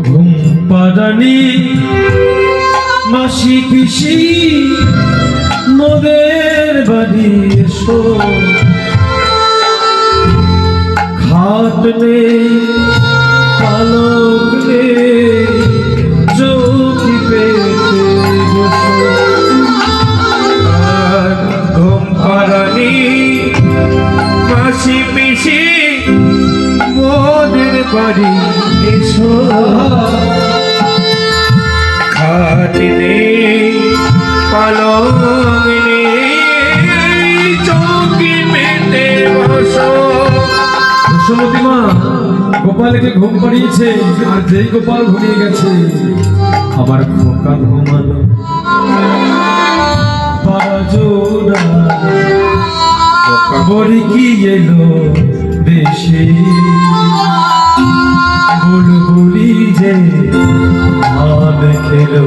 ঘুম পাড়ানি মাসি পিসি মোদের বাড়ি এসো, খাট নেই পালক নেই চৌকি পেতে বসো। ঘুম পাড়ানি মাসি পিসি মোদের বাড়ি এসো, খাট নেই পালক নেই চৌকি পেতে বসো। যশোমতী মা গোপালকে ঘুম পাড়িয়েছে, আর যেই গোপাল ঘুমিয়ে গেছে আবার খোকা ঘুমালো। বাজোরা বড়ি কি এলো বেশি, বুলবুলি যে ভাত খেলো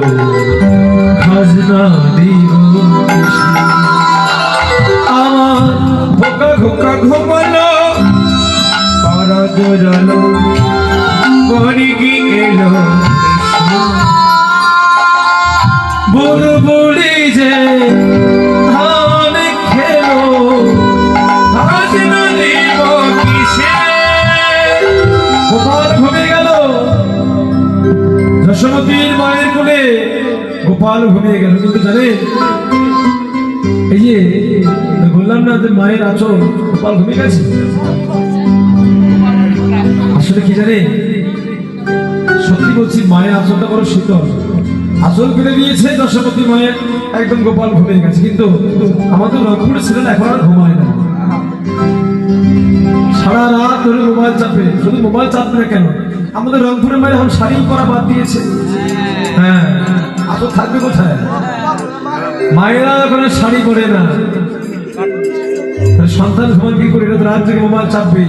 খাজনা দিব বেশি। আমার খোকা খোকা ঘুমালো, পাড়া জোরালো বড়ি কি এলো বুলবুলি যে ধান খেলো খাজনা দিব কিসে। গোপাল ঘুমিয়ে গেল। যশোমতীর মায়ের কোলে গোপাল ঘুমিয়ে গেল। কিন্তু জানে এই যে বললাম না যে মায়ের আঁচল, গোপাল ঘুমিয়ে গেছে। আসলে কি জানে, সত্যি বলছি মায়ের আঁচলটা বড় শীতল। আঁচল ফেলে দিয়েছে যশোমতী মায়ের, একদম গোপাল ঘুমিয়ে গেছে। কিন্তু আমাদের রংপুরে ছিলেন এখন আর ঘুমায় না, সারা রাত ধরে মোবাইল চাপে। শুধু মোবাইল চাপবে না কেন, আমাদের রংপুরের মায়ের এখন শাড়ি পরা বাদ দিয়েছে। হ্যাঁ, আঁচল থাকবে কোথায়? মায়েরা এখন আর শাড়ি পরে না। সন্তান ঘুমান কি করে, রাত থেকে মোবাইল চাপবে।